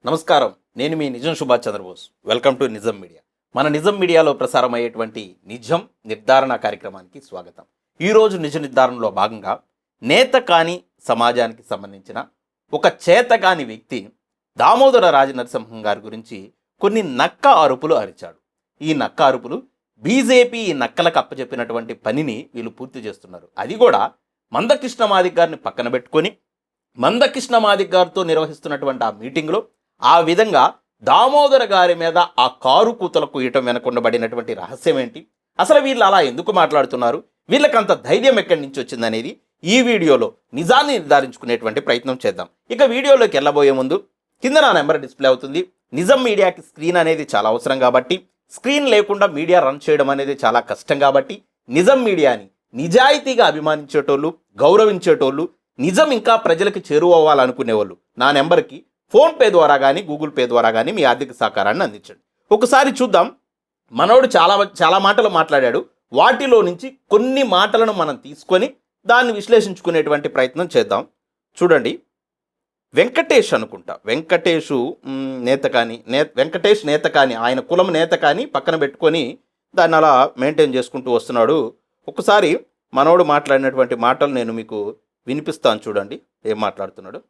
నమస్కారం. నేను మీ నిజం సుభాష్ చంద్రబోస్. వెల్కమ్ టు నిజం మీడియా. మన నిజం మీడియాలో ప్రసారమయ్యేటువంటి నిజం నిర్ధారణ కార్యక్రమానికి స్వాగతం. ఈరోజు నిజ నిర్ధారణలో భాగంగా నేత కాని సమాజానికి సంబంధించిన ఒక చేతకాని వ్యక్తి దామోదర రాజనరసింహం గారి గురించి కొన్ని నక్క అరుపులు అరిచాడు. ఈ నక్క అరుపులు బీజేపీ ఈ నక్కలకు అప్పచెప్పినటువంటి పనిని వీళ్ళు పూర్తి చేస్తున్నారు. అది కూడా మందకృష్ణ మాదిగ గారిని పక్కన పెట్టుకొని మందకృష్ణ మాదిగ గారితో నిర్వహిస్తున్నటువంటి ఆ మీటింగ్లో ఆ విధంగా దామోదర గారి మీద ఆ కారు కూతలు కూయటం వెనకుండబడినటువంటి రహస్యం ఏంటి, అసలు వీళ్ళు అలా ఎందుకు మాట్లాడుతున్నారు, వీళ్ళకంత ధైర్యం ఎక్కడి నుంచి వచ్చిందనేది ఈ వీడియోలో నిజాన్ని నిర్ధారించుకునేటువంటి ప్రయత్నం చేద్దాం. ఇక వీడియోలోకి వెళ్ళబోయే ముందు కింద నా నెంబర్ డిస్ప్లే అవుతుంది. నిజం మీడియాకి స్క్రీన్ అనేది చాలా అవసరం కాబట్టి, స్క్రీన్ లేకుండా మీడియా రన్ చేయడం అనేది చాలా కష్టం కాబట్టి, నిజం మీడియాని నిజాయితీగా అభిమానించేటోళ్ళు, గౌరవించేటోళ్ళు, నిజం ఇంకా ప్రజలకు చేరువవ్వాలనుకునేవాళ్ళు నా నెంబర్కి ఫోన్పే ద్వారా కానీ గూగుల్ పే ద్వారా కానీ మీ ఆర్థిక సహకారాన్ని అందించండి. ఒకసారి చూద్దాం. మనోడు చాలా మాటలు మాట్లాడాడు. వాటిలో నుంచి కొన్ని మాటలను మనం తీసుకొని దాన్ని విశ్లేషించుకునేటువంటి ప్రయత్నం చేద్దాం. చూడండి, వెంకటేష్ అనుకుంటా, వెంకటేష్ నేత కానీ ఆయన కులం నేత కానీ పక్కన పెట్టుకొని దాన్ని అలా మెయింటైన్ చేసుకుంటూ వస్తున్నాడు. ఒకసారి మనోడు మాట్లాడినటువంటి మాటలు నేను మీకు వినిపిస్తాను. చూడండి ఏం మాట్లాడుతున్నాడు.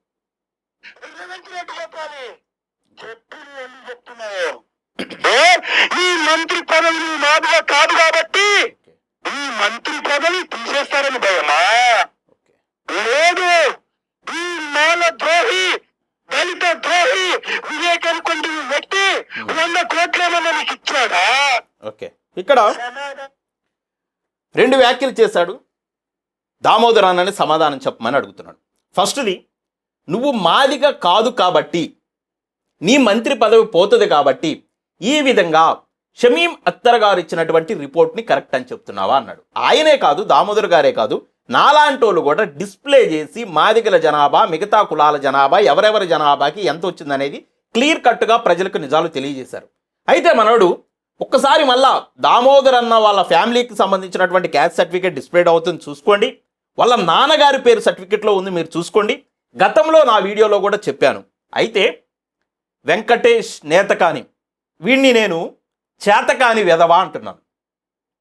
ఈ మంత్రి పదవి నాదుగా కాదు కాబట్టి ఈ మంత్రి పదవి తీసేస్తారని భయమా? లేదు. ఈ మాల ద్రోహి, దళిత ద్రోహి వివేకం కొండ వ్యక్తి 100 కోట్లేమన్నా నీకు ఇచ్చాడా? ఓకే, ఇక్కడ 2 వ్యాఖ్యలు చేశాడు. దామోదరాన్ని సమాధానం చెప్పమని అడుగుతున్నాడు. ఫస్ట్ది, నువ్వు మాదిగ కాదు కాబట్టి, నీ మంత్రి పదవి పోతుంది కాబట్టి ఈ విధంగా షమీం అఖ్తర్ గారు ఇచ్చినటువంటి రిపోర్ట్ని కరెక్ట్ అని చెప్తున్నావా అన్నాడు. ఆయనే కాదు, దామోదర్ గారే కాదు, నాలాంటోళ్ళు కూడా డిస్ప్లే చేసి మాదిగల జనాభా, మిగతా కులాల జనాభా, ఎవరెవరి జనాభాకి ఎంత వచ్చిందనేది క్లియర్ కట్గా ప్రజలకు నిజాలు తెలియజేశారు. అయితే మనోడు ఒక్కసారి మళ్ళా దామోదర్ అన్న వాళ్ళ ఫ్యామిలీకి సంబంధించినటువంటి క్యాస్ట్ సర్టిఫికేట్ డిస్ప్లేడ్ అవుతుంది చూసుకోండి. వాళ్ళ నాన్నగారి పేరు సర్టిఫికేట్లో ఉంది, మీరు చూసుకోండి. గతంలో నా వీడియోలో కూడా చెప్పాను. అయితే వెంకటేష్ నేతకాని, వీడిని నేను చేతకాని వెధవా అంటున్నాను.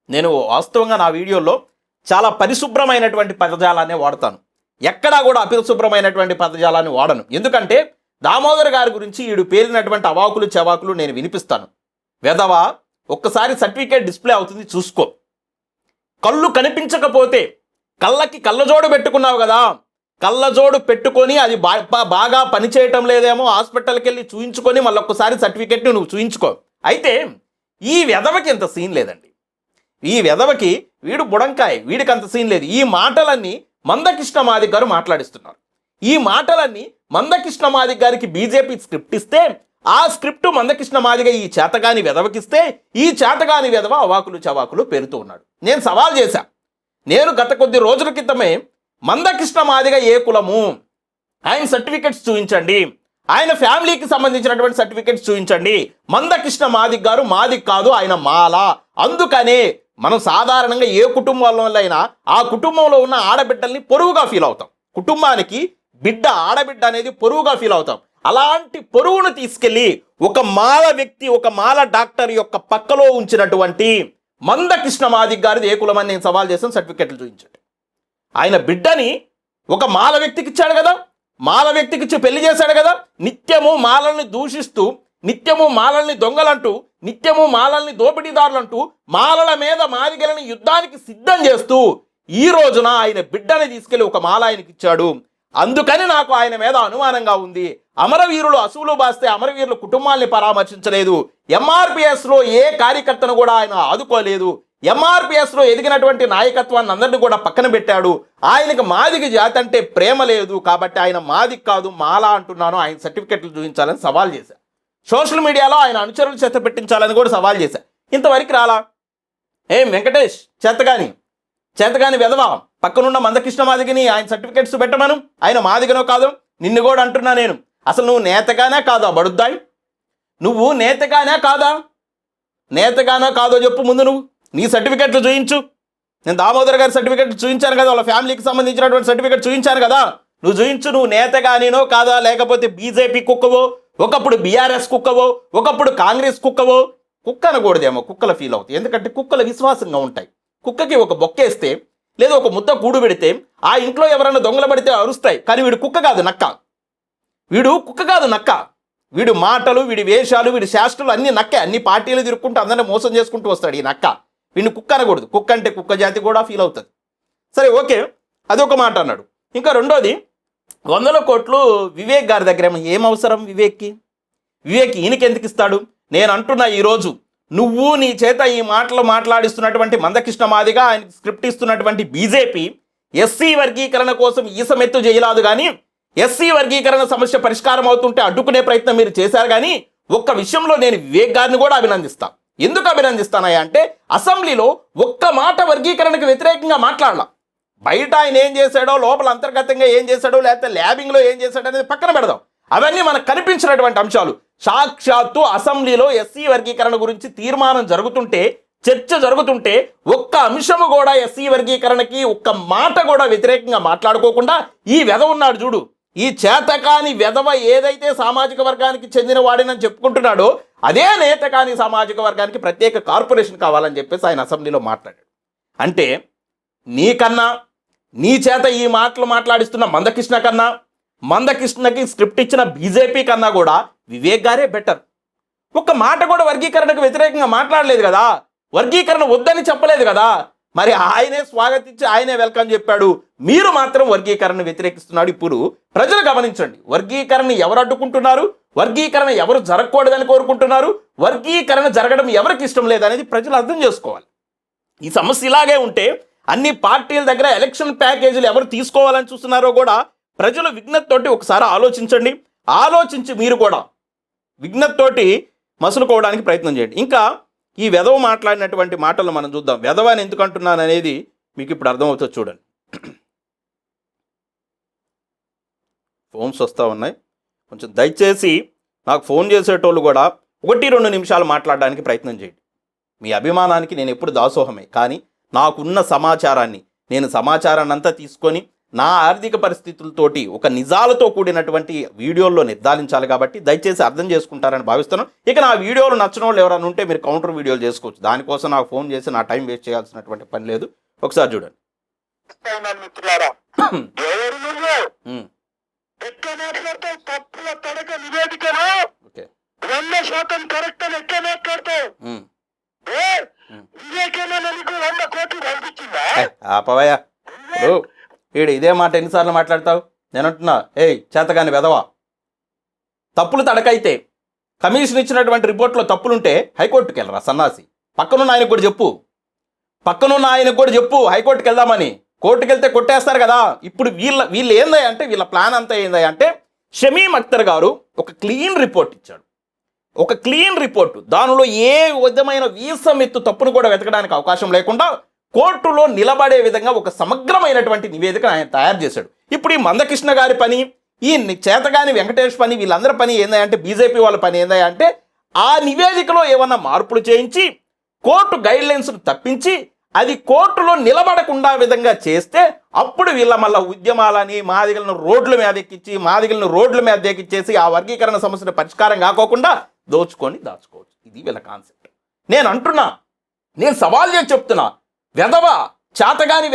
నేను వాస్తవంగా నా వీడియోలో చాలా పరిశుభ్రమైనటువంటి పదజాలాన్ని వాడతాను. ఎక్కడా కూడా అపరిశుభ్రమైనటువంటి పదజాలాన్ని వాడను. ఎందుకంటే దామోదర్ గారి గురించి వీడు పేరినటువంటి అవాకులు చెవాకులు నేను వినిపిస్తాను. వెధవా, ఒక్కసారి సర్టిఫికేట్ డిస్ప్లే అవుతుంది చూసుకో. కళ్ళు కనిపించకపోతే, కళ్ళకి కళ్ళజోడు పెట్టుకున్నావు కదా, కళ్ళజోడు పెట్టుకొని అది బాగా పనిచేయటం లేదేమో హాస్పిటల్కి వెళ్ళి చూయించుకొని మళ్ళీ ఒక్కసారి సర్టిఫికెట్ని నువ్వు చూయించుకో. అయితే ఈ వెధవకి ఎంత సీన్ లేదండి. ఈ వెధవకి వీడు బుడంకాయ, వీడికి అంత సీన్ లేదు. ఈ మాటలన్నీ మందకృష్ణ మాదిగ గారు మాట్లాడిస్తున్నారు. ఈ మాటలన్నీ మందకృష్ణ మాదిగ గారికి బీజేపీ స్క్రిప్ట్ ఇస్తే, ఆ స్క్రిప్ట్ మందకృష్ణ మాదిగ ఈ చేతగాని వెధవకిస్తే, ఈ చేతగాని వెధవ అవాకులు చవాకులు పెరుతూ ఉన్నాడు. నేను సవాల్ చేశా. నేను గత కొద్ది రోజుల క్రితమే మందకృష్ణ మాదిగ ఏ కులము, ఆయన సర్టిఫికెట్స్ చూపించండి, ఆయన ఫ్యామిలీకి సంబంధించినటువంటి సర్టిఫికెట్స్ చూపించండి. మందకృష్ణ మాదిగ గారు మాదిగ కాదు, ఆయన మాల. అందుకనే మనం సాధారణంగా ఏ కుటుంబంలో అయినా ఆ కుటుంబంలో ఉన్న ఆడబిడ్డల్ని పొరువుగా ఫీల్ అవుతాం. కుటుంబానికి బిడ్డ, ఆడబిడ్డ అనేది పొరువుగా ఫీల్ అవుతాం. అలాంటి పొరువును తీసుకెళ్ళి ఒక మాల వ్యక్తి, ఒక మాల డాక్టర్ యొక్క పక్కలో ఉంచినటువంటి మందకృష్ణ మాదిగ గారిది ఏ కులమని నేను సవాల్ చేశాను. సర్టిఫికెట్లు చూపించండి. ఆయన బిడ్డని ఒక మాల వ్యక్తికి ఇచ్చాడు కదా, మాల వ్యక్తికి ఇచ్చి పెళ్లి చేశాడు కదా. నిత్యము మాలల్ని దూషిస్తూ, నిత్యము మాలల్ని దొంగలంటూ, నిత్యము మాలల్ని దోపిడీదారులంటూ, మాలల మీద మాదిగలని యుద్ధానికి సిద్ధం చేస్తూ ఈ రోజున ఆయన బిడ్డని తీసుకెళ్లి ఒక మాల ఆయనకి ఇచ్చాడు. అందుకని నాకు ఆయన మీద అనుమానంగా ఉంది. అమరవీరులు అసువులు బాస్తే అమరవీరుల కుటుంబాల్ని పరామర్శించలేదు. ఎంఆర్పిఎస్లో ఏ కార్యకర్తను కూడా ఆయన ఆదుకోలేదు. ఎంఆర్పిఎస్లో ఎదిగినటువంటి నాయకత్వాన్ని అందరినీ కూడా పక్కన పెట్టాడు. ఆయనకు మాదిగ జాతి అంటే ప్రేమ లేదు కాబట్టి ఆయన మాదిగ కాదు మాల అంటున్నాను, ఆయన సర్టిఫికెట్లు చూపించాలని సవాల్ చేశా. సోషల్ మీడియాలో ఆయన అనుచరులు చేత పెట్టించాలని కూడా సవాల్ చేశా. ఇంతవరకు రాలా. ఏం వెంకటేష్ చేతగాని వెధవా, పక్కనున్న మందకృష్ణ మాదిగని ఆయన సర్టిఫికెట్స్ పెట్టమను. ఆయన మాదిగనో కాదు, నిన్ను కూడా అంటున్నా నేను. అసలు నువ్వు నేతగానే కాదా బడుద్దాయి? నువ్వు నేతగానే కాదా? నేతగానో కాదో చెప్పు ముందు. నువ్వు నీ సర్టిఫికెట్లు చూయించు. నేను దామోదర్ గారి సర్టిఫికెట్ చూపించాను కదా, వాళ్ళ ఫ్యామిలీకి సంబంధించినటువంటి సర్టిఫికెట్ చూపించాను కదా, నువ్వు చూయించు. నువ్వు నేతగానినో కాదా, లేకపోతే బీజేపీ కుక్కవో, ఒకప్పుడు బీఆర్ఎస్ కుక్కవో, ఒకప్పుడు కాంగ్రెస్ కుక్కవో. కుక్క అనకూడదేమో, కుక్కలు ఫీల్ అవుతాయి. ఎందుకంటే కుక్కలు విశ్వాసంగా ఉంటాయి. కుక్కకి ఒక బొక్కేస్తే లేదా ఒక ముద్ద కూడు పెడితే ఆ ఇంట్లో ఎవరైనా దొంగలు పడితే అరుస్తాయి. కానీ వీడు కుక్క కాదు, నక్క. వీడు కుక్క కాదు, నక్క. వీడు మాటలు, వీడి వేషాలు, వీడి శాస్త్రాలు అన్ని నక్కే. అన్ని పార్టీలు తిరుక్కుంటూ అందరినీ మోసం చేసుకుంటూ వస్తాడు ఈ నక్క. వీడిని కుక్క అనకూడదు. కుక్క అంటే కుక్క జాతి కూడా ఫీల్ అవుతుంది. సరే, ఓకే, అదొక మాట అన్నాడు. ఇంకా రెండోది, 100 కోట్లు వివేక్ గారి దగ్గర ఏం అవసరం వివేక్కి? వివేక్ ఈయనకి ఎందుకు ఇస్తాడు? నేను అంటున్నా, ఈరోజు నువ్వు నీ చేత ఈ మాటలు మాట్లాడిస్తున్నటువంటి మందకృష్ణ మాదిగ, ఆయన స్క్రిప్ట్ ఇస్తున్నటువంటి బీజేపీ ఎస్సీ వర్గీకరణ కోసం ఈసమెత్తు చేయలేదు. కానీ ఎస్సీ వర్గీకరణ సమస్య పరిష్కారం అవుతుంటే అడ్డుకునే ప్రయత్నం మీరు చేశారు. కానీ ఒక్క విషయంలో నేను వివేక్ గారిని కూడా అభినందిస్తా. ఎందుకు అభినందిస్తానయ్యా అంటే, అసెంబ్లీలో ఒక్క మాట వర్గీకరణకు వ్యతిరేకంగా మాట్లాడాల. బయట ఆయన ఏం చేశాడో, లోపల అంతర్గతంగా ఏం చేశాడో, లేకపోతే ల్యాబింగ్లో ఏం చేశాడో అనేది పక్కన పెడదాం. అవన్నీ మనకు కనిపించినటువంటి అంశాలు. సాక్షాత్తు అసెంబ్లీలో ఎస్సీ వర్గీకరణ గురించి తీర్మానం జరుగుతుంటే, చర్చ జరుగుతుంటే ఒక్క అంశము కూడా ఎస్సీ వర్గీకరణకి ఒక్క మాట కూడా వ్యతిరేకంగా మాట్లాడుకోకుండా ఈ వెధవ ఉన్నాడు చూడు, ఈ చేతకాని వెధవ ఏదైతే సామాజిక వర్గానికి చెందిన వాడినని చెప్పుకుంటున్నాడో అదే నేతకాని సామాజిక వర్గానికి ప్రత్యేక కార్పొరేషన్ కావాలని చెప్పేసి ఆయన అసెంబ్లీలో మాట్లాడాడు. అంటే నీకన్నా, నీ చేత ఈ మాటలు మాట్లాడిస్తున్న మందకృష్ణ కన్నా, మందకృష్ణకి స్క్రిప్ట్ ఇచ్చిన బీజేపీ కన్నా కూడా వివేక్ గారే బెటర్. ఒక్క మాట కూడా వర్గీకరణకు వ్యతిరేకంగా మాట్లాడలేదు కదా, వర్గీకరణ వద్దని చెప్పలేదు కదా. మరి ఆయనే స్వాగతించి ఆయనే వెల్కమ్ చెప్పాడు. మీరు మాత్రం వర్గీకరణ వ్యతిరేకిస్తున్నాడు. ఇప్పుడు ప్రజలు గమనించండి, వర్గీకరణ ఎవరు అడ్డుకుంటున్నారు, వర్గీకరణ ఎవరు జరగకూడదని కోరుకుంటున్నారు, వర్గీకరణ జరగడం ఎవరికి ఇష్టం లేదనేది ప్రజలు అర్థం చేసుకోవాలి. ఈ సమస్య ఇలాగే ఉంటే అన్ని పార్టీల దగ్గర ఎలక్షన్ ప్యాకేజీలు ఎవరు తీసుకోవాలని చూస్తున్నారో కూడా ప్రజలు విజ్ఞతతోటి ఒకసారి ఆలోచించండి. ఆలోచించి మీరు కూడా విజ్ఞతతోటి మసులుకోవడానికి ప్రయత్నం చేయండి. ఇంకా ఈ వెధవ మాట్లాడినటువంటి మాటలు మనం చూద్దాం. వెధవ అని ఎందుకు అంటున్నాను అనేది మీకు ఇప్పుడు అర్థమవుతుంది. చూడండి, ఫోన్స్ వస్తూ ఉన్నాయి. కొంచెం దయచేసి నాకు ఫోన్ చేసేటోళ్ళు కూడా 1-2 నిమిషాలు మాట్లాడడానికి ప్రయత్నం చేయండి. మీ అభిమానానికి నేను ఎప్పుడు దాసోహమే. కానీ నాకున్న సమాచారాన్ని, నేను సమాచారాన్ని అంతా తీసుకొని నా ఆర్థిక పరిస్థితులతోటి ఒక నిజాలతో కూడినటువంటి వీడియోల్లో నిర్ధారించాలి. కాబట్టి దయచేసి అర్థం చేసుకుంటారని భావిస్తున్నాను. ఇక నా వీడియోలు నచ్చిన వాళ్ళు ఎవరైనా ఉంటే మీరు కౌంటర్ వీడియోలు చేసుకోవచ్చు. దానికోసం నాకు ఫోన్ చేసి నా టైం వేస్ట్ చేయాల్సినటువంటి పని లేదు. ఒకసారి చూడండి. ఆపవయ్యా, ఈడు ఇదే మాట ఎన్నిసార్లు మాట్లాడతావు? నేను అంటున్నా, ఏయ్ చేతగాని వెధవా, తప్పులు తడకైతే కమిషన్ ఇచ్చినటువంటి రిపోర్ట్లో తప్పులుంటే హైకోర్టుకి వెళ్ళరా సన్నాసి. పక్కనున్న ఆయనకు కూడా చెప్పు హైకోర్టుకి వెళ్దామని. కోర్టుకు వెళ్తే కొట్టేస్తారు కదా. ఇప్పుడు వీళ్ళు ఏందా అంటే, వీళ్ళ ప్లాన్ అంతా ఏందా అంటే, షమీమ్ అఖ్తర్ గారు ఒక క్లీన్ రిపోర్ట్ ఇచ్చాడు. ఒక క్లీన్ రిపోర్టు, దానిలో ఏ విధమైన వీసమెత్తు తప్పును కూడా వెతకడానికి అవకాశం లేకుండా కోర్టులో నిలబడే విధంగా ఒక సమగ్రమైనటువంటి నివేదిక ఆయన తయారు చేశాడు. ఇప్పుడు ఈ మందకృష్ణ గారి పని, ఈ చేతగాని వెంకటేష్ పని, వీళ్ళందరి పని ఏందంటే, బీజేపీ వాళ్ళ పని ఏందంటే, ఆ నివేదికలో ఏమన్నా మార్పులు చేయించి కోర్టు గైడ్లైన్స్ను తప్పించి అది కోర్టులో నిలబడకుండా విధంగా చేస్తే అప్పుడు వీళ్ళ మళ్ళీ ఉద్యమాలని, మాదిగలను రోడ్ల మీద ఎక్కిచ్చేసి ఆ వర్గీకరణ సమస్యను పరిష్కారం కాకోకుండా దాచుకోవచ్చు. ఇది వీళ్ళ కాన్సెప్ట్. నేను అంటున్నా, నేను సవాల్ చేసి చెప్తున్నా, వెధవా, చేతగాని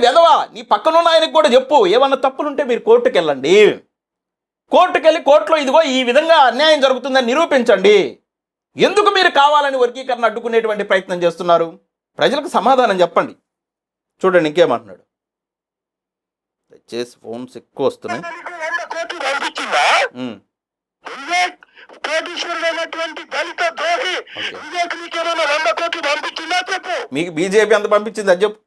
వెధవా, నీ పక్కనున్న ఆయనకు కూడా చెప్పు, ఏమన్నా తప్పులుంటే మీరు కోర్టుకు వెళ్ళండి. కోర్టుకెళ్ళి కోర్టులో ఇదిగో ఈ విధంగా అన్యాయం జరుగుతుందని నిరూపించండి. ఎందుకు మీరు కావాలని వర్గీకరణ అడ్డుకునేటువంటి ప్రయత్నం చేస్తున్నారు? ప్రజలకు సమాధానం చెప్పండి. చూడండి ఇంకేమంటున్నాడు. దయచేసి ఫోన్స్ ఎక్కువ వస్తున్నాయి. మీకు బీజేపీ ఎంత పంపించింది అది చెప్పు.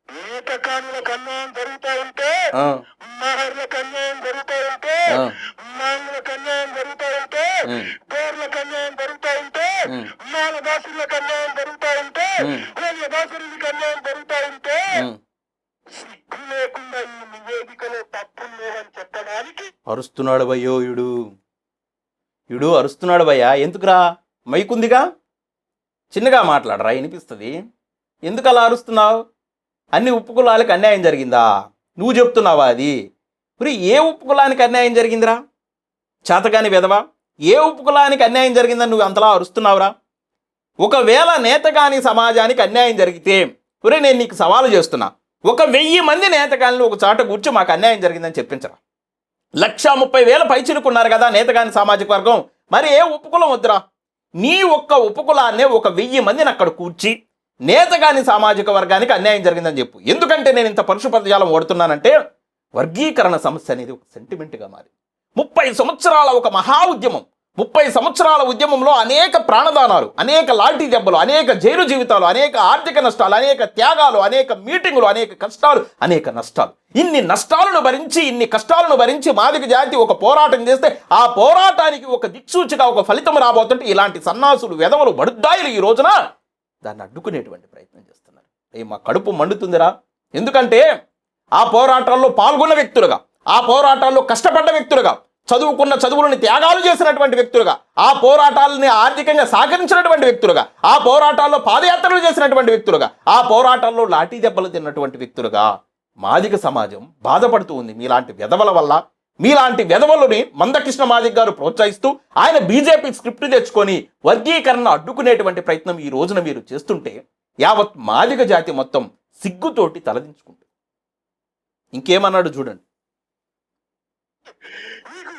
అరుస్తున్నాడు భయ్యో, ఇడు అరుస్తున్నాడు భయ్యా. ఎందుకురా? మైకుందిగా, చిన్నగా మాట్లాడరా, వినిపిస్తుంది. ఎందుకు అలా అరుస్తున్నావు? అన్ని ఉప్పుకులాలకు అన్యాయం జరిగిందా? నువ్వు చెప్తున్నావా అది? మరి ఏ ఉప్పుకులానికి అన్యాయం జరిగిందిరా? చేతగాని విధవా, ఏ ఉపకులానికి అన్యాయం జరిగిందని నువ్వు అంతలా అరుస్తున్నావురా? ఒకవేళ నేతగాని సమాజానికి అన్యాయం జరిగితే ఒరే నేను నీకు సవాలు చేస్తున్నా, 1000 మంది నేతగానిలు ఒక చాట కూర్చో మాకు అన్యాయం జరిగిందని చెప్పించరా. 130,000 పైచిలుకున్నారు కదా నేతగాని సామాజిక వర్గం, మరి ఏ ఉపకులం వద్దురా? నీ ఒక్క ఉపకులాన్నే 1000 మందిని అక్కడ కూర్చి నేతగాని సామాజిక వర్గానికి అన్యాయం జరిగిందని చెప్పు. ఎందుకంటే నేను ఇంత పరుష పదజాలం వాడుతున్నానంటే వర్గీకరణ సమస్య అనేది ఒక సెంటిమెంట్గా మారి 30 సంవత్సరాల ఒక మహా ఉద్యమం, 30 సంవత్సరాల ఉద్యమంలో అనేక ప్రాణదానాలు, అనేక లాఠీ దెబ్బలు, అనేక జైలు జీవితాలు, అనేక ఆర్థిక నష్టాలు, అనేక త్యాగాలు, అనేక మీటింగులు, అనేక కష్టాలు, అనేక నష్టాలు. ఇన్ని నష్టాలను భరించి, ఇన్ని కష్టాలను భరించి మాదిగ జాతి ఒక పోరాటం చేస్తే ఆ పోరాటానికి ఒక దిక్సూచిగా ఒక ఫలితం రాబోతుంటే ఇలాంటి సన్నాసులు, వెధవలు, బడుద్దాయిలు ఈ రోజున దాన్ని అడ్డుకునేటువంటి ప్రయత్నం చేస్తున్నారు. మా కడుపు మండుతుందిరా. ఎందుకంటే ఆ పోరాటాల్లో పాల్గొన్న వ్యక్తులుగా, ఆ పోరాటాల్లో కష్టపడ్డ వ్యక్తులుగా, చదువుకున్న చదువులను త్యాగాలు చేసినటువంటి వ్యక్తులుగా, ఆ పోరాటాలని ఆర్థికంగా సహకరించినటువంటి వ్యక్తులుగా, ఆ పోరాటాల్లో పాదయాత్రలు చేసినటువంటి వ్యక్తులుగా, ఆ పోరాటాల్లో లాఠీ దెబ్బలు తిన్నటువంటి వ్యక్తులుగా మాదిగ సమాజం బాధపడుతూ ఉంది. మీలాంటి వెధవల వల్ల, మీలాంటి వెధవలని మందకృష్ణ మాదిగ గారు ప్రోత్సహిస్తూ ఆయన బీజేపీ స్క్రిప్ట్ తెచ్చుకొని వర్గీకరణ అడ్డుకునేటువంటి ప్రయత్నం ఈ రోజున మీరు చేస్తుంటే యావత్ మాదిగ జాతి మొత్తం సిగ్గుతోటి తలదించుకుంటుంది. ఇంకేమన్నాడు చూడండి.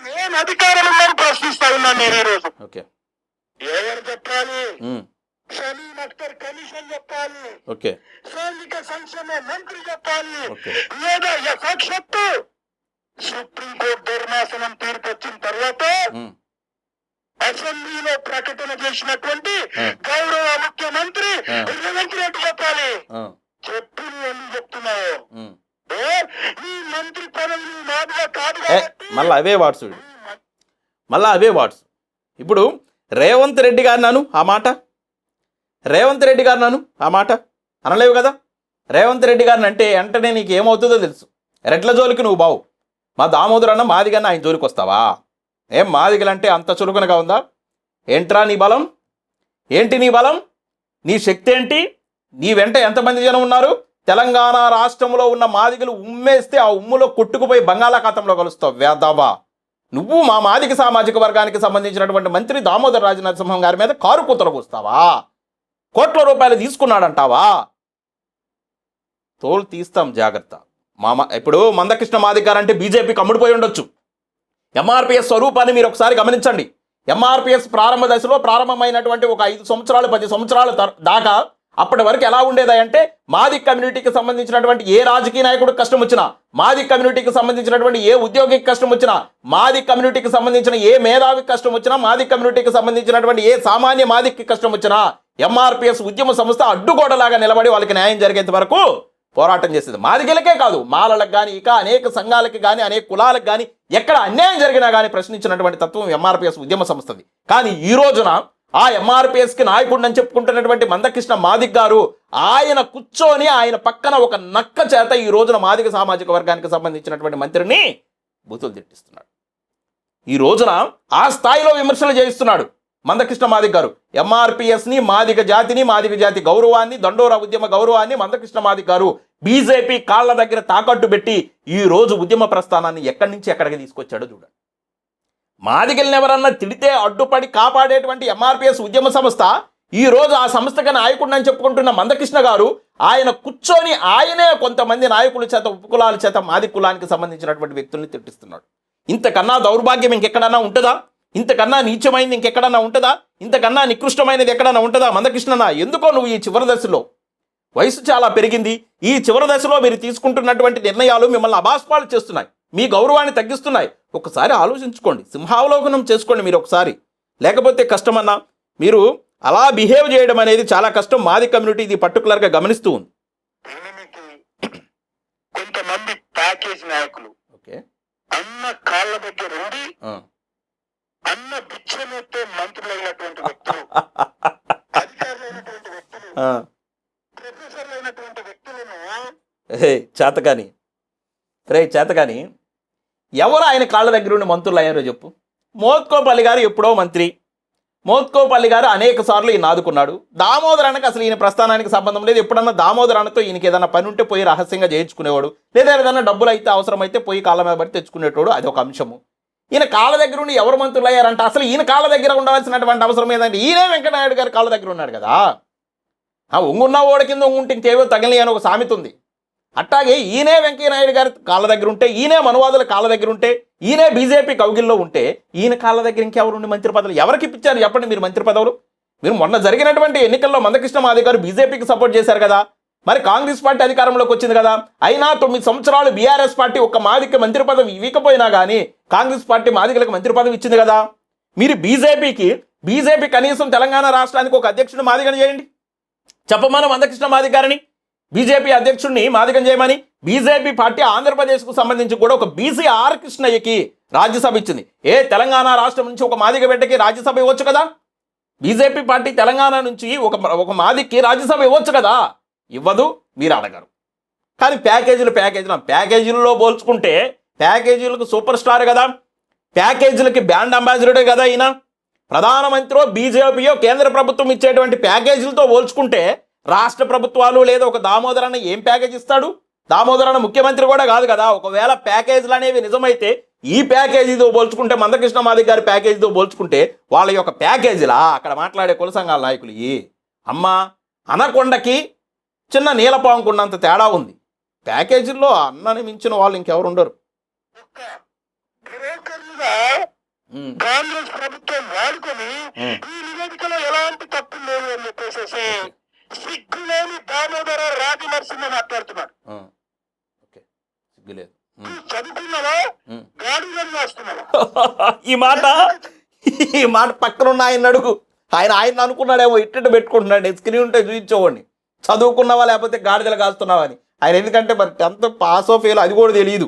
నేను అధికారం ఉందని ప్రశ్నిస్తా ఉన్నాను నేను ఈరోజు. ఓకే, ఎవరు చెప్పాలి? సలీం అఖ్తర్ కమిషన్ చెప్పాలి, ఓకే, సైనిక సంక్షేమ మంత్రి చెప్పాలి, ఓకే, లేదా యథాక్షత్తు సుప్రీంకోర్టు ధర్మాసనం తీర్పు వచ్చిన తర్వాత అసెంబ్లీలో ప్రకటన చేసినటువంటి గౌరవ ముఖ్యమంత్రి రేవంత్ రెడ్డి చెప్పాలి. చెప్పి నువ్వు ఎందుకు చెప్తున్నావు? ఈ మంత్రి పదవి మాదిగా కాదు కాబట్టి మళ్ళీ అవే వాట్స్, మళ్ళీ అవే వాట్స్. ఇప్పుడు రేవంత్ రెడ్డి గారు నాను ఆ మాట, రేవంత్ రెడ్డి గారు నాను ఆ మాట అనలేవు కదా. రేవంత్ రెడ్డి గారిని అంటే వెంటనే నీకు ఏమవుతుందో తెలుసు. రెడ్ల జోలికి నువ్వు బావు, మా దామోదర్ అన్న మాదిగన్న ఆయన జోలికి వస్తావా? ఏం మాదిగలంటే అంత చురుకునగా ఉందా? ఏంట్రా నీ బలం? ఏంటి నీ బలం? నీ శక్తి ఏంటి? నీ వెంట ఎంతమంది జనం ఉన్నారు? తెలంగాణ రాష్ట్రంలో ఉన్న మాదిగలు ఉమ్మేస్తే ఆ ఉమ్ములో కొట్టుకుపోయి బంగాళాఖాతంలో కలుస్తావు వేదవా. నువ్వు మా మాదిగ సామాజిక వర్గానికి సంబంధించినటువంటి మంత్రి దామోదర్ రాజనరసింహం గారి మీద కారు కూతలు కూస్తావా? కోట్ల రూపాయలు తీసుకున్నాడంటావా? తోలు తీస్తాం జాగ్రత్త. ఇప్పుడు మందకృష్ణ మాదిగ గారు అంటే బీజేపీకి అమ్ముడుపోయి ఉండొచ్చు. ఎంఆర్పిఎస్ స్వరూపాన్ని మీరు ఒకసారి గమనించండి. ఎంఆర్పిఎస్ ప్రారంభ దశలో ప్రారంభమైనటువంటి ఒక 5 సంవత్సరాలు 10 సంవత్సరాల దాకా అప్పటి వరకు ఎలా ఉండేదా అంటే మాదిగ కమ్యూనిటీకి సంబంధించినటువంటి ఏ రాజకీయ నాయకుడికి కష్టం వచ్చినా, మాదిగ కమ్యూనిటీకి సంబంధించినటువంటి ఏ ఉద్యోగికి కష్టం వచ్చినా, మాదిగ కమ్యూనిటీకి సంబంధించిన ఏ మేధావికి కష్టం వచ్చినా, మాదిగ కమ్యూనిటీకి సంబంధించినటువంటి ఏ సామాన్య మాదిగకి కష్టం వచ్చినా ఎంఆర్పిఎస్ ఉద్యమ సంస్థ అడ్డుగోడలాగా నిలబడి వాళ్ళకి న్యాయం జరిగేంత వరకు పోరాటం చేసేది. మాదిగలకే కాదు, మాలలకు కానీ, ఇక అనేక సంఘాలకి కానీ, అనేక కులాలకు కానీ ఎక్కడ అన్యాయం జరిగినా కానీ ప్రశ్నించినటువంటి తత్వం ఎంఆర్పిఎస్ ఉద్యమ సంస్థది. కానీ ఈ రోజున ఆ ఎంఆర్పిఎస్కి నాయకుడిని చెప్పుకుంటున్నటువంటి మందకృష్ణ మాదిగ గారు ఆయన కూర్చొని ఆయన పక్కన ఒక నక్క చేత ఈ రోజున మాదిగ సామాజిక వర్గానికి సంబంధించినటువంటి మంత్రిని బూతులు తిట్టిస్తున్నాడు. ఈ రోజున ఆ స్థాయిలో విమర్శలు చేయిస్తున్నాడు మందకృష్ణ మాదిగ గారు. ఎంఆర్పిఎస్ని, మాదిగ జాతిని, మాదిగ జాతి గౌరవాన్ని, దండోరా ఉద్యమ గౌరవాన్ని మందకృష్ణ మాదిగ గారు బీజేపీ కాళ్ళ దగ్గర తాకట్టు పెట్టి ఈ రోజు ఉద్యమ ప్రస్థానాన్ని ఎక్కడి నుంచి ఎక్కడికి తీసుకొచ్చాడో చూడండి. మాదిగల్ని ఎవరన్నా తిడితే అడ్డుపడి కాపాడేటువంటి ఎంఆర్పిఎస్ ఉద్యమ సంస్థ ఈ రోజు ఆ సంస్థకి నాయకుడిని అని చెప్పుకుంటున్న మందకృష్ణ గారు ఆయన కూర్చొని ఆయనే కొంతమంది నాయకుల చేత, ఉపకులాల చేత మాదిగ కులానికి సంబంధించినటువంటి వ్యక్తుల్ని తిట్టిస్తున్నాడు. ఇంతకన్నా దౌర్భాగ్యం ఇంకెక్కడన్నా ఉంటుందా? ఇంతకన్నా నీచమైనది ఇంకెక్కడన్నా ఉంటుందా? ఇంతకన్నా నికృష్టమైనది ఎక్కడన్నా ఉంటుందా? మందకృష్ణనా, ఎందుకో నువ్వు ఈ చివరి దశలో, వయసు చాలా పెరిగింది, ఈ చివరి దశలో మీరు తీసుకుంటున్నటువంటి నిర్ణయాలు మిమ్మల్ని అభాస్పాలు చేస్తున్నాయి, మీ గౌరవాన్ని తగ్గిస్తున్నాయి. ఒకసారి ఆలోచించుకోండి, సింహావలోకనం చేసుకోండి మీరు ఒకసారి. లేకపోతే కష్టమన్నా, మీరు అలా బిహేవ్ చేయడం అనేది చాలా కష్టం. మాదిగ కమ్యూనిటీ ఇది పర్టికులర్గా గమనిస్తూ ఉంది. కొంతమంది ప్యాకేజ్ నాయకులు ఓకే, అన్న కాళ్ళ దగ్గర ఉండి అన్న బిచ్చమెత్తే మంత్రులైనటువంటి వ్యక్తులు, అధికారులైనటువంటి వ్యక్తులు, ప్రొఫెసర్లైనటువంటి వ్యక్తులను చేతకాని చేతకాని ఎవరు ఆయన కాళ్ళ దగ్గర ఉండి మంత్రులు అయ్యారో చెప్పు. మోత్కోపల్లి గారు ఎప్పుడో మంత్రి, మోత్కోపల్లి గారు అనేక సార్లు ఈయన ఆదుకున్నాడు. దామోదర్ అన్నకు అసలు ఈయన ప్రస్థానానికి సంబంధం లేదు. ఎప్పుడన్నా దామోదర్ అన్నతో ఈయనకి ఏదైనా పని ఉంటే పోయి రహస్యంగా చేయించుకునేవాడు, లేదా ఏదైనా డబ్బులు అయితే అవసరమైతే పోయి కాళ్ళ మీద పడి తెచ్చుకునేటోడు. అది ఒక అంశము. ఈయన కాళ్ళ దగ్గర ఉండి ఎవరు మంత్రులు అయ్యారంట? అసలు ఈయన కాళ్ళ దగ్గర ఉండవలసినటువంటి అవసరం ఏదంటే ఈయనే వెంకయ్యనాయుడు గారి కాళ్ళ దగ్గర ఉన్నాడు కదా. ఒంగున్న ఓడి కింద ఒంగుంటే ఇంకేవో తగిలి అని ఒక సామెత ఉంది. అట్లాగే ఈయనే వెంకయ్యనాయుడు గారి కాళ్ళ దగ్గర ఉంటే, ఈయనే మనువాదుల కాళ్ళ దగ్గర ఉంటే, ఈయనే బీజేపీ కౌగిల్లో ఉంటే ఈయన కాళ్ళ దగ్గర ఇంకెవరుండి మంత్రి పదవులు? ఎవరికి ఇప్పించారు చెప్పండి మీరు మంత్రి పదవులు? మీరు మొన్న జరిగినటువంటి ఎన్నికల్లో మందకృష్ణ మాదిగ గారు బీజేపీకి సపోర్ట్ చేశారు కదా, మరి కాంగ్రెస్ పార్టీ అధికారంలోకి వచ్చింది కదా. అయినా 9 సంవత్సరాలు బీఆర్ఎస్ పార్టీ ఒక్క మాదిగకి మంత్రి పదవి ఇవ్వకపోయినా కానీ కాంగ్రెస్ పార్టీ మాదిగలకు మంత్రి పదవి ఇచ్చింది కదా. మీరు బీజేపీ కనీసం తెలంగాణ రాష్ట్రానికి ఒక అధ్యక్షుడు మాదిగని చేయండి, చెప్పమని మందకృష్ణ మాదిగ గారిని బీజేపీ అధ్యక్షుడిని మాదిగం చేయమని. బీజేపీ పార్టీ ఆంధ్రప్రదేశ్కు సంబంధించి కూడా ఒక బీసీ ఆర్ కృష్ణయ్యకి రాజ్యసభ ఇచ్చింది. తెలంగాణ రాష్ట్రం నుంచి ఒక మాదిగ బిడ్డకి రాజ్యసభ ఇవ్వచ్చు కదా. బీజేపీ పార్టీ తెలంగాణ నుంచి ఒక మాదిగకి రాజ్యసభ ఇవ్వచ్చు కదా. ఇవ్వదు, మీరు అడగరు. కానీ ప్యాకేజీలలో పోల్చుకుంటే ప్యాకేజీలకు సూపర్ స్టార్ కదా, ప్యాకేజీలకి బ్రాండ్ అంబాసిడర్ కదా ఈయన. ప్రధానమంత్రి బీజేపీయో కేంద్ర ప్రభుత్వం ఇచ్చేటువంటి ప్యాకేజీలతో పోల్చుకుంటే రాష్ట్ర ప్రభుత్వాలు లేదా ఒక దామోదరన్న ఏం ప్యాకేజ్ ఇస్తాడు? దామోదరన్న ముఖ్యమంత్రి కూడా కాదు కదా. ఒకవేళ ప్యాకేజీలు అనేవి నిజమైతే ఈ ప్యాకేజీతో పోల్చుకుంటే, మందకృష్ణ మాదిగ గారి ప్యాకేజీతో పోల్చుకుంటే వాళ్ళ యొక్క ప్యాకేజీలా అక్కడ మాట్లాడే కుల సంఘాల నాయకులు అమ్మ అనకొండకి చిన్న నీలపాంకున్నంత తేడా ఉంది. ప్యాకేజీల్లో అన్నని మించిన వాళ్ళు ఇంకెవరు ఉండరు. కాంగ్రెస్ ప్రభుత్వం వాడుకొని ఈ నివేదికలో ఎలాంటి తప్పు లేదు అని చెప్పేసి సిగ్గులేని దామోదర రాజనరసింహ మాట్లాడుతున్నాడు. చదువుకున్నావా, గాడిదని రాస్తున్నావా? ఈ మాట పక్కనున్న ఆయన అడుగు. ఆయన అనుకున్నాడేమో ఇట్టు పెట్టుకుంటున్నాడు, స్క్రీన్ ఉంటే చూపించేవాడిని చదువుకున్నావా లేకపోతే గాడిదలు కాస్తున్నావా అని. ఆయన ఎందుకంటే మరి 10th పాస్ ఆఫ్ ఫెయిల్ అది కూడా తెలియదు.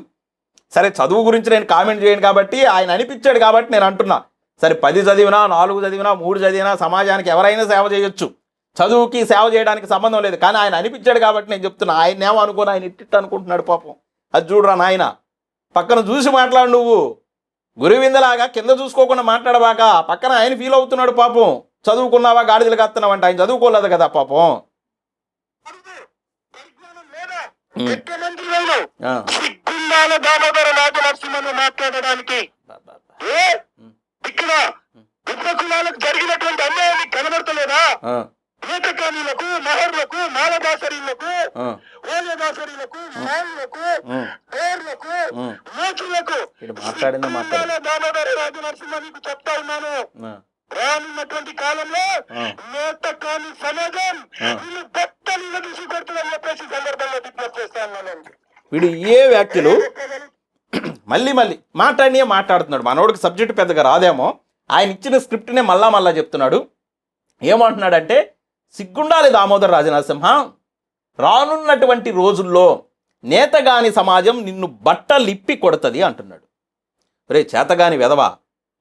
సరే చదువు గురించి నేను కామెంట్ చేయను కాబట్టి ఆయన అనిపించాడు కాబట్టి నేను అంటున్నా. సరే 10 చదివినా 4 చదివినా 3 చదివినా సమాజానికి ఎవరైనా సేవ చేయొచ్చు, చదువుకి సేవ చేయడానికి సంబంధం లేదు. కానీ ఆయన అనిపించాడు కాబట్టి నేను చెప్తున్నా. ఆయన ఏమో అనుకోని ఆయన ఇట్టిట్టు అనుకుంటున్నాడు పాపం. అది చూడరా నాయన, పక్కన చూసి మాట్లాడు. నువ్వు గురువిందలాగా కింద చూసుకోకుండా మాట్లాడబాక. పక్కన ఆయన ఫీల్ అవుతున్నాడు పాపం. చదువుకున్నావా గాడిదలు కత్తున్నావు అంటే ఆయన చదువుకోలేదు కదా పాపం. దామోదర రాజనరసింహను మాట్లాడడానికి ఇక్కడ ఉప కులాలకు జరిగినటువంటి అన్యాయాన్ని కనబడతలేదా? ఏకకానీలకు, మహర్లకు, మాలదాసరీలకు, ఓయదాసరీలకు, మాలకు, పేర్లకు, మోచులకు దామోదర రాజనరసింహ నీకు చెప్తా ఉన్నాను. రానున్నటువంటి కాలంలో నేత కాని సమాజం వీళ్ళు బట్టలు తీసుకొడుతుందని చెప్పేసి సందర్భంగా విజ్ఞప్తి చేస్తాను. వీడు ఏ వ్యాఖ్యలు మళ్ళీ మాట్లాడుతున్నాడు. మనోడికి సబ్జెక్టు పెద్దగా రాదేమో, ఆయన ఇచ్చిన స్క్రిప్ట్నే మళ్ళా చెప్తున్నాడు. ఏమంటున్నాడంటే, సిగ్గుండాలి దామోదర రాజనరసింహ, రానున్నటువంటి రోజుల్లో నేతగాని సమాజం నిన్ను బట్టలిప్పి కొడుతుంది అంటున్నాడు. రే చేతగాని వెధవా,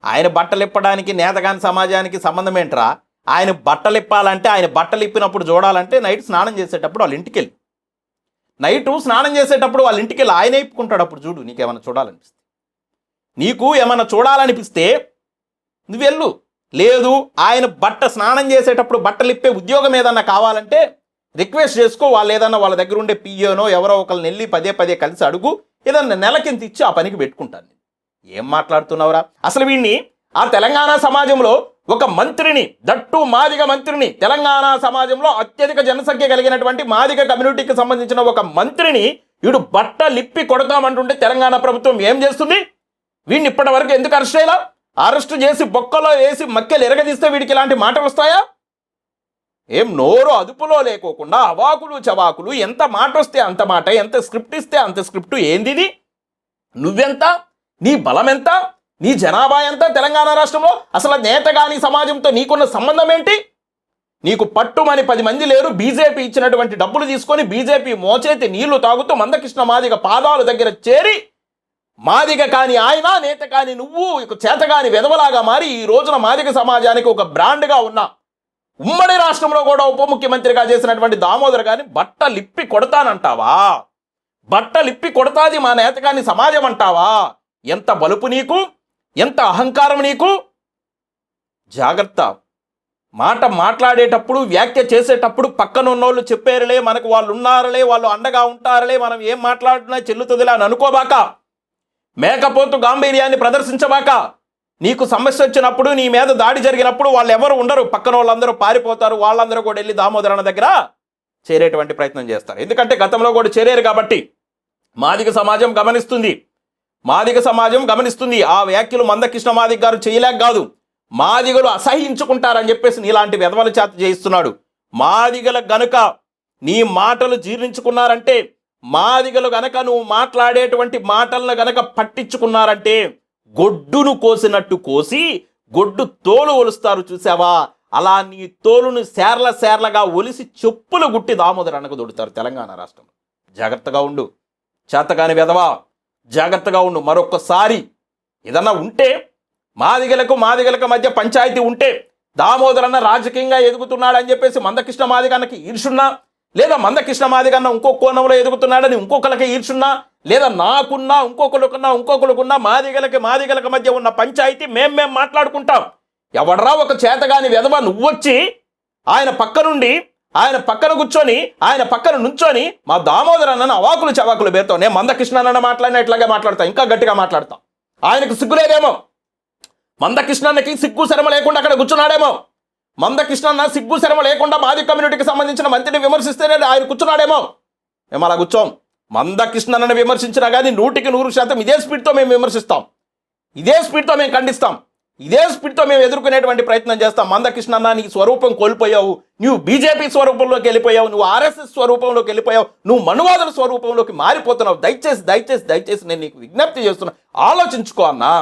ఆయన బట్టలిప్పడానికి నేతగాని సమాజానికి సంబంధం ఏంట్రా? ఆయన బట్టలిప్పాలంటే, ఆయన బట్టలిప్పినప్పుడు చూడాలంటే నైట్ స్నానం చేసేటప్పుడు వాళ్ళ ఇంటికి వెళ్ళి, వాళ్ళ ఇంటికి వెళ్ళి ఆయన ఇప్పుకుంటాడు. అప్పుడు చూడు, నీకేమైనా చూడాలనిపిస్తే, నీకు ఏమైనా చూడాలనిపిస్తే నువ్వు వెళ్ళు. లేదు ఆయన స్నానం చేసేటప్పుడు బట్టలిప్పే ఉద్యోగం ఏదన్నా కావాలంటే రిక్వెస్ట్ చేసుకో. వాళ్ళు ఏదన్నా వాళ్ళ దగ్గర ఉండే పియ్యోనో ఎవరో ఒకరిని వెళ్ళి పదే కలిసి అడుగు, ఏదన్నా నెలకింత ఇచ్చి ఆ పనికి పెట్టుకుంటాను. ఏం మాట్లాడుతున్నావురా? అసలు వీడిని ఆ తెలంగాణ సమాజంలో ఒక మంత్రిని, దట్టు మాదిగ మంత్రిని, తెలంగాణ సమాజంలో అత్యధిక జనసంఖ్య కలిగినటువంటి మాదిగ కమ్యూనిటీకి సంబంధించిన ఒక మంత్రిని వీడు బట్టలిప్పి కొడతామంటుంటే తెలంగాణ ప్రభుత్వం ఏం చేస్తుంది? వీడిని ఇప్పటి వరకు ఎందుకు అరెస్ట్ చేయాలా? అరెస్ట్ చేసి బొక్కలో వేసి మక్కెలు ఎరగదీస్తే వీడికి ఇలాంటి మాటలు వస్తాయా? ఏం నోరు అదుపులో లేకోకుండా అవాకులు చవాకులు, ఎంత మాట వస్తే అంత మాట, ఎంత స్క్రిప్ట్ ఇస్తే అంత స్క్రిప్టు. ఏందిది? నువ్వెంత, నీ బలం ఎంత, నీ జనాభా ఎంత తెలంగాణ రాష్ట్రంలో? అసలు నేతగాని సమాజంతో నీకున్న సంబంధం ఏంటి? నీకు పట్టుమని 10 మంది లేరు. బీజేపీ ఇచ్చినటువంటి డబ్బులు తీసుకొని బీజేపీ మోచేతి నీళ్లు తాగుతూ మందకృష్ణ మాదిగ పాదాల దగ్గర చేరి, మాదిగ కాని ఆయన, నేత కాని నువ్వు, చేతగాని వెధవలాగా మారి ఈ రోజున మాదిగ సమాజానికి ఒక బ్రాండ్గా ఉన్న, ఉమ్మడి రాష్ట్రంలో కూడా ఉప ముఖ్యమంత్రిగా చేసినటువంటి దామోదర్ గారిని బట్టలిప్పి కొడతానంటావా? బట్టలిప్పి కొడతాది మా నేతగాని సమాజం అంటావా? ఎంత బలుపు నీకు, ఎంత అహంకారం నీకు! జాగ్రత్త. మాట మాట్లాడేటప్పుడు, వ్యాఖ్య చేసేటప్పుడు పక్కన ఉన్నోళ్ళు చెప్పారులే, మనకు వాళ్ళు ఉన్నారులే, వాళ్ళు అండగా ఉంటారులే, మనం ఏం మాట్లాడినా చెల్లుతుందిలే అని అనుకోబాక. మేకపోతు గాంభీర్యాన్ని ప్రదర్శించబాక. నీకు సమస్య వచ్చినప్పుడు, నీ మీద దాడి జరిగినప్పుడు వాళ్ళు ఎవరు ఉండరు, పక్కన వాళ్ళందరూ పారిపోతారు. వాళ్ళందరూ కూడా వెళ్ళి దామోదరన్న దగ్గర చేరేటువంటి ప్రయత్నం చేస్తారు. ఎందుకంటే గతంలో కూడా చేరారు కాబట్టి మాదిగ సమాజం గమనిస్తుంది. మాదిగ సమాజం గమనిస్తుంది. ఆ వ్యాఖ్యలు మందకృష్ణ మాదిగ గారు చేయలేక కాదు, మాదిగలు అసహించుకుంటారని చెప్పేసి నీలాంటి వెధవల చేత చేయిస్తున్నాడు. మాదిగల గనుక నీ మాటలు జీర్ణించుకున్నారంటే, మాదిగలు గనక నువ్వు మాట్లాడేటువంటి మాటలను గనక పట్టించుకున్నారంటే గొడ్డును కోసినట్టు కోసి గొడ్డు తోలు ఒలుస్తారు చూసావా, అలా నీ తోలును సేర్లగా ఒలిసి చెప్పులు గుట్టి దామోదరన్నకు దొడుతారు తెలంగాణ రాష్ట్రంలో. జాగ్రత్తగా ఉండు, చేతగాని వెధవా, జాగ్రత్తగా ఉండు. మరొక్కసారి ఏదన్నా ఉంటే మాదిగలకు మధ్య పంచాయతీ ఉంటే, దామోదరన్న రాజకీయంగా ఎదుగుతున్నాడని చెప్పేసి మందకృష్ణ మాదిగన్నకి ఈర్షున్నా, లేదా మందకృష్ణ మాదిగన్న ఇంకో కోణంలో ఎదుగుతున్నాడని ఇంకొకరికి ఈర్షున్నా, లేదా నాకున్నా ఇంకొకరుకున్నా మాదిగలకి మధ్య ఉన్న పంచాయతీ మేం మాట్లాడుకుంటాం. ఎవడరా ఒక చేతగాని వెధవ నువ్వొచ్చి ఆయన పక్కన కూర్చొని ఆయన పక్కన నుంచొని మా దామోదరన్నను అవాకులు చవాకులు పేరుతావు. నేను మందకృష్ణ అన్న మాట్లాడినా ఇట్లాగే మాట్లాడతా, ఇంకా గట్టిగా మాట్లాడతా. ఆయనకు సిగ్గులేదేమో, మందకృష్ణన్నకి సిగ్గు శరమ లేకుండా అక్కడ కూర్చున్నాడేమో. మందకృష్ణన్న సిగ్గు శరమ లేకుండా మాది కమ్యూనిటీకి సంబంధించిన మంత్రిని విమర్శిస్తేనే ఆయన కూర్చున్నాడేమో. మేము అలా కూర్చోం. మందకృష్ణన్నను విమర్శించినా కానీ 100% ఇదే స్పీడ్తో మేము విమర్శిస్తాం, ఇదే స్పీడ్తో మేము ఖండిస్తాం, ఇదే స్పీడ్తో మేము ఎదుర్కొనేటువంటి ప్రయత్నం చేస్తాం. మందకృష్ణన్న నీ స్వరూపం కోల్పోయావు, నువ్వు బీజేపీ స్వరూపంలోకి వెళ్ళిపోయావు, నువ్వు ఆర్ఎస్ఎస్ స్వరూపంలోకి వెళ్ళిపోయావు, నువ్వు మనువాదుల స్వరూపంలోకి మారిపోతున్నావు. దయచేసి నేను నీకు విజ్ఞప్తి చేస్తున్నా, ఆలోచించుకో అన్నా,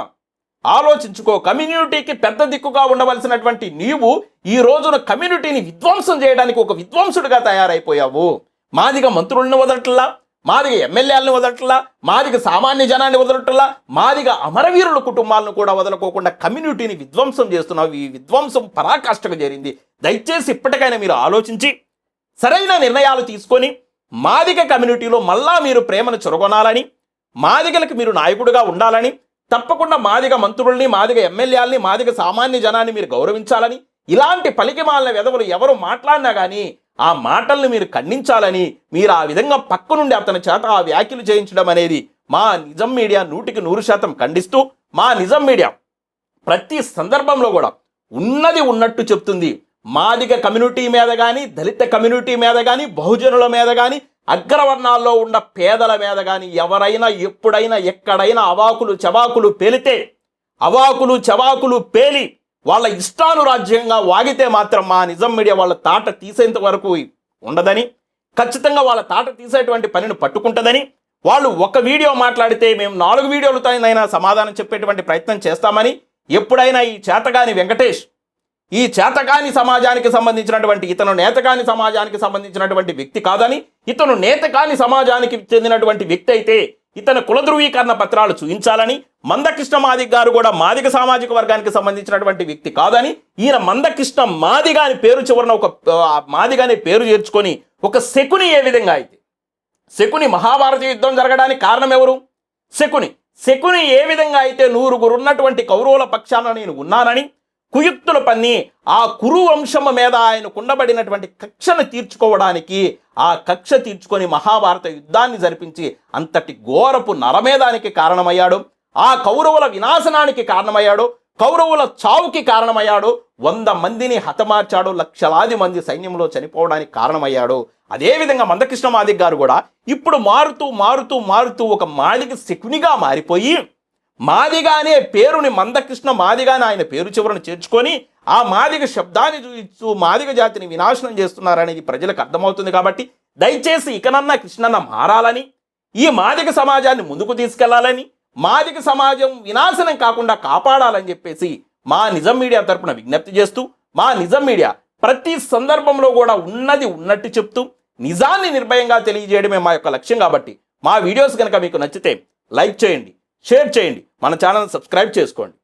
ఆలోచించుకో. కమ్యూనిటీకి పెద్ద దిక్కుగా ఉండవలసినటువంటి నీవు ఈ రోజున కమ్యూనిటీని విధ్వంసం చేయడానికి ఒక విధ్వంసుడిగా తయారైపోయావు. మాదిగ మంత్రులను వదలట్లా, మాదిగ ఎమ్మెల్యేలను వదలట్లా, మాదిగ సామాన్య జనాన్ని వదలట్లా, మాదిగ అమరవీరుల కుటుంబాలను కూడా వదలకోకుండా కమ్యూనిటీని విధ్వంసం చేస్తున్నావు. ఈ విధ్వంసం పరాకాష్ఠకు చేరింది. దయచేసి ఇప్పటికైనా మీరు ఆలోచించి సరైన నిర్ణయాలు తీసుకొని మాదిగ కమ్యూనిటీలో మళ్ళా మీరు ప్రేమను చొరగొనాలని, మాదిగలకు మీరు నాయకుడిగా ఉండాలని, తప్పకుండా మాదిగ మంత్రుల్ని, మాదిగ ఎమ్మెల్యేలని, మాదిగ సామాన్య జనాన్ని మీరు గౌరవించాలని, ఇలాంటి పలికిమాలిన వెధవలు ఎవరు మాట్లాడినా కానీ ఆ మాటల్ని మీరు ఖండించాలని, మీరు ఆ విధంగా పక్క నుండి అతని చేత ఆ వ్యాఖ్యలు చేయించడం అనేది మా నిజం మీడియా 100% ఖండిస్తూ, మా నిజం మీడియా ప్రతి సందర్భంలో కూడా ఉన్నది ఉన్నట్టు చెప్తుంది. మాదిగ కమ్యూనిటీ మీద కానీ, దళిత కమ్యూనిటీ మీద కానీ, బహుజనుల మీద కానీ, అగ్రవర్ణాల్లో ఉన్న పేదల మీద కానీ ఎవరైనా ఎప్పుడైనా ఎక్కడైనా అవాకులు చవాకులు పేలి వాళ్ళ ఇష్టానురాజ్యంగా వాగితే మాత్రం మా నిజం మీడియా వాళ్ళ తాట తీసేంత వరకు ఉండదని, ఖచ్చితంగా వాళ్ళ తాట తీసేటువంటి పనిని పట్టుకుంటుందని, వాళ్ళు ఒక వీడియో మాట్లాడితే మేము 4 వీడియోలతోనైనా సమాధానం చెప్పేటువంటి ప్రయత్నం చేస్తామని, ఎప్పుడైనా ఈ చేతగాని వెంకటేష్, ఈ చేతకాని సమాజానికి సంబంధించినటువంటి ఇతను నేతకాని సమాజానికి సంబంధించినటువంటి వ్యక్తి కాదని, ఇతను నేతకాని సమాజానికి చెందినటువంటి వ్యక్తి అయితే ఇతను కుల ధృవీకరణ పత్రాలు చూపించాలని, మందకృష్ణ మాదిగ గారు కూడా మాదిగ సామాజిక వర్గానికి సంబంధించినటువంటి వ్యక్తి కాదని, ఈయన మందకృష్ణ మాదిగ అని పేరు చివరన ఒక మాదిగ అనే పేరు చేర్చుకొని ఒక శకుని ఏ విధంగా అయితే, శకుని మహాభారత యుద్ధం జరగడానికి కారణం ఎవరు? శకుని ఏ విధంగా అయితే 100 ఉన్నటువంటి కౌరవుల పక్షాన నేను ఉన్నానని కుయుక్తులు పన్ని ఆ కురు వంశము మీద ఆయన కుండబడినటువంటి కక్షను తీర్చుకోవడానికి, ఆ కక్ష తీర్చుకొని మహాభారత యుద్ధాన్ని జరిపించి అంతటి ఘోరపు నరమేధానికి కారణమయ్యాడు, ఆ కౌరవుల వినాశనానికి కారణమయ్యాడు, కౌరవుల చావుకి కారణమయ్యాడు, 100 మందిని హతమార్చాడు, లక్షలాది మంది సైన్యంలో చనిపోవడానికి కారణమయ్యాడు. అదేవిధంగా మందకృష్ణ మాదిగ గారు కూడా ఇప్పుడు మారుతూ ఒక మాదిగ శకునిగా మారిపోయి, మాదిగ అనే పేరుని మందకృష్ణ మాదిగ అని ఆయన పేరు చివరను చేర్చుకొని ఆ మాదిగ శబ్దాన్ని చూపిస్తూ మాదిగ జాతిని వినాశనం చేస్తున్నారనేది ప్రజలకు అర్థమవుతుంది. కాబట్టి దయచేసి ఇకనన్నా కృష్ణన్న మారాలని, ఈ మాదిగ సమాజాన్ని ముందుకు తీసుకెళ్లాలని, మాదిగ సమాజం వినాశనం కాకుండా కాపాడాలని చెప్పేసి మా నిజం మీడియా తరపున విజ్ఞప్తి చేస్తూ, మా నిజం మీడియా ప్రతి సందర్భంలో కూడా ఉన్నది ఉన్నట్టు చెప్తూ నిజాన్ని నిర్భయంగా తెలియజేయడమే మా యొక్క లక్ష్యం. కాబట్టి మా వీడియోస్ కనుక మీకు నచ్చితే లైక్ చేయండి, షేర్ చేయండి, మన ఛానల్ సబ్స్క్రైబ్ చేసుకోండి.